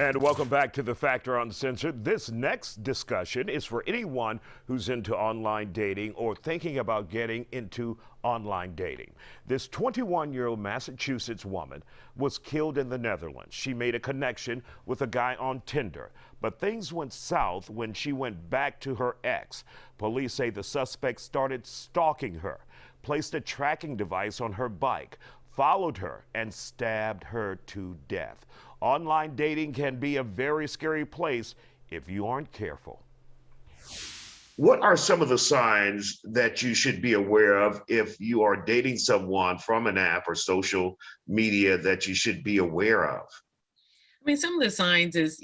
And welcome back to The Factor Uncensored. This next discussion is for anyone who's into online dating or thinking about getting into online dating. This 21-year-old Massachusetts woman was killed in the Netherlands. She made a connection with a guy on Tinder, but things went south when she went back to her ex. Police say the suspect started stalking her, placed a tracking device on her bike, followed her, and stabbed her to death. Online dating can be a very scary place if you aren't careful. What are some of the signs that you should be aware of if you are dating someone from an app or social media that you should be aware of? I mean, some of the signs is,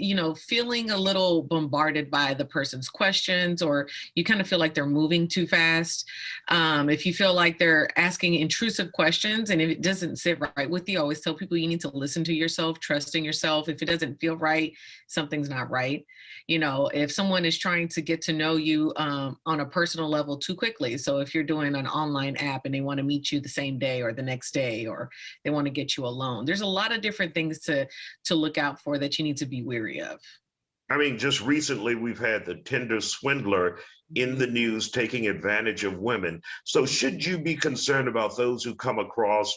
feeling a little bombarded by the person's questions, or you kind of feel like they're moving too fast. If you feel like they're asking intrusive questions and if it doesn't sit right with you, I always tell people you need to listen to yourself, trust in yourself. If it doesn't feel right, something's not right. If someone is trying to get to know you on a personal level too quickly. So if you're doing an online app and they want to meet you the same day or the next day, or they want to get you alone, there's a lot of different things to look out for that you need to be wary of. I mean, just recently we've had the Tinder swindler in the news taking advantage of women. So should you be concerned about those who come across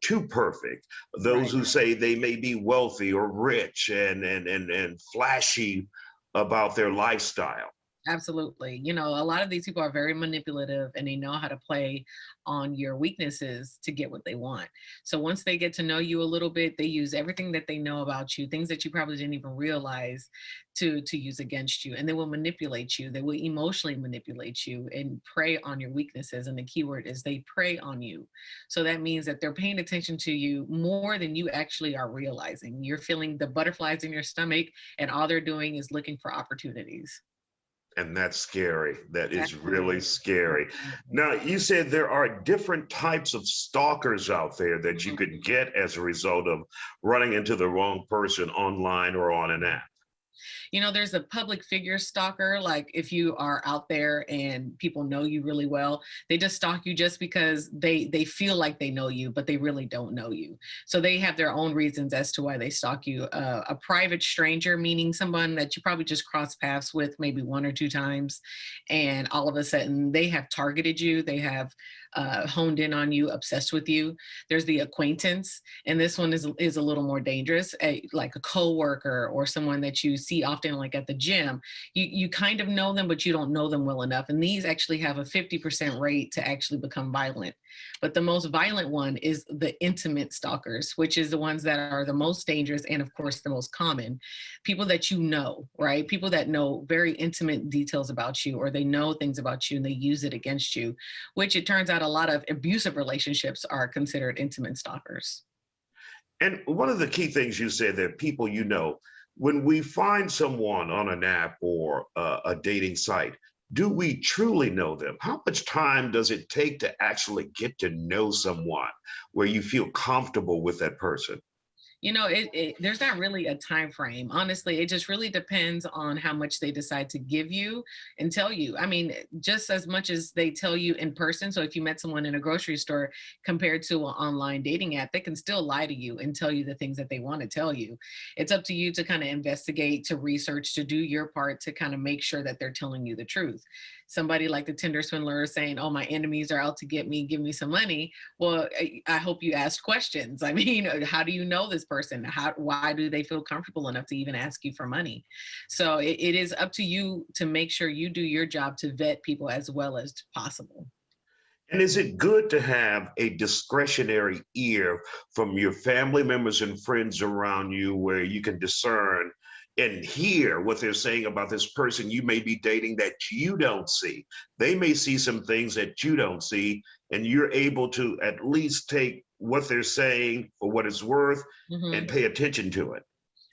too perfect, those who say they may be wealthy or rich and flashy about their lifestyle? Absolutely. A lot of these people are very manipulative and they know how to play on your weaknesses to get what they want. So once they get to know you a little bit, they use everything that they know about you, things that you probably didn't even realize to use against you. And they will manipulate you. They will emotionally manipulate you and prey on your weaknesses. And the key word is they prey on you. So that means that they're paying attention to you more than you actually are realizing. You're feeling the butterflies in your stomach and all they're doing is looking for opportunities. And that's scary. That is really Absolutely. scary. Now, you said there are different types of stalkers out there that you could get as a result of running into the wrong person online or on an app. There's a public figure stalker. Like if you are out there and people know you really well, they just stalk you just because they feel like they know you, but they really don't know you. So they have their own reasons as to why they stalk you. A private stranger, meaning someone that you probably just cross paths with maybe one or two times, and all of a sudden they have targeted you. They have honed in on you, obsessed with you. There's the acquaintance, and this one is a little more dangerous, like a coworker or someone that you see often, like at the gym. You kind of know them, but you don't know them well enough. And these actually have a 50% rate to actually become violent. But the most violent one is the intimate stalkers, which is the ones that are the most dangerous and, of course, the most common. People that you know, right? People that know very intimate details about you, or they know things about you and they use it against you, which it turns out a lot of abusive relationships are considered intimate stalkers. And one of the key things you said that people when we find someone on an app or a dating site, do we truly know them? How much time does it take to actually get to know someone where you feel comfortable with that person? There's not really a time frame. Honestly, it just really depends on how much they decide to give you and tell you. I mean, just as much as they tell you in person. So if you met someone in a grocery store compared to an online dating app, they can still lie to you and tell you the things that they want to tell you. It's up to you to kind of investigate, to research, to do your part to kind of make sure that they're telling you the truth. Somebody like the Tinder swindler is saying, "Oh, my enemies are out to get me, give me some money." Well, I hope you asked questions. I mean, how do you know this person? Why do they feel comfortable enough to even ask you for money? So it is up to you to make sure you do your job to vet people as well as possible. And is it good to have a discretionary ear from your family members and friends around you where you can discern and hear what they're saying about this person you may be dating that you don't see? They may see some things that you don't see, and you're able to at least take what they're saying for what it's worth and Mhm. pay attention to it.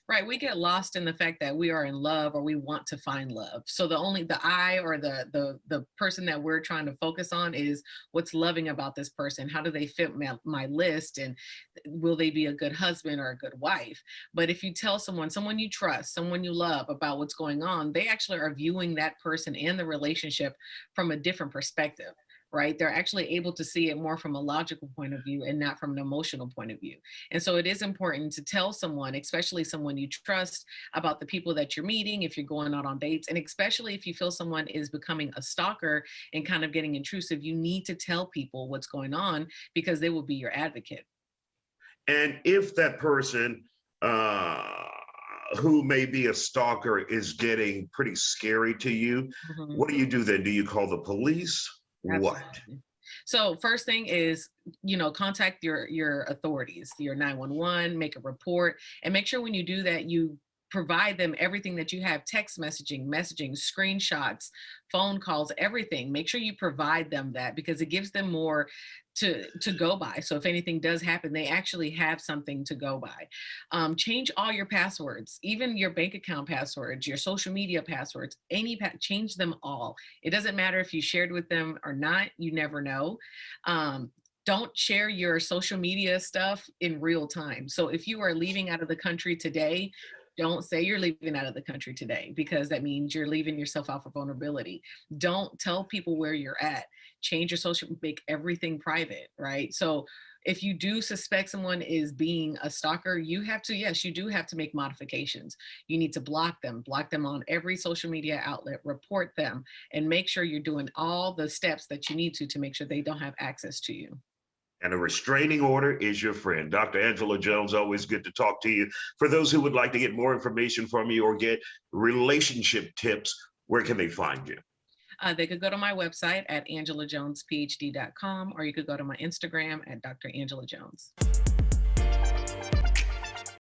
Right. We get lost in the fact that we are in love or we want to find love. So the I or the person that we're trying to focus on is what's loving about this person. How do they fit my list? And will they be a good husband or a good wife? But if you tell someone you trust, someone you love about what's going on, they actually are viewing that person and the relationship from a different perspective. right? They're actually able to see it more from a logical point of view and not from an emotional point of view. And so it is important to tell someone, especially someone you trust, about the people that you're meeting if you're going out on dates. And especially if you feel someone is becoming a stalker and kind of getting intrusive, you need to tell people what's going on because they will be your advocate. And if that person who may be a stalker is getting pretty scary to you, Mhm. what do you do then? Do you call the police? What? Absolutely. So first thing is, contact your authorities, your 911, make a report, and make sure when you do that, you provide them everything that you have: text messaging, screenshots, phone calls, everything. Make sure you provide them that because it gives them more to go by. So if anything does happen, they actually have something to go by. Change all your passwords, even your bank account passwords, your social media passwords, change them all. It doesn't matter if you shared with them or not, you never know. Don't share your social media stuff in real time. So if you are leaving out of the country today, don't say you're leaving out of the country today because that means you're leaving yourself out for vulnerability. Don't tell people where you're at. Change your social, make everything private, right? So if you do suspect someone is being a stalker, you have to, yes, you do have to make modifications. You need to block them on every social media outlet, report them, and make sure you're doing all the steps that you need to make sure they don't have access to you. And a restraining order is your friend. Dr. Angela Jones, always good to talk to you. For those who would like to get more information from you or get relationship tips, where can they find you? They could go to my website at angelajonesphd.com, or you could go to my Instagram at Dr. Angela Jones.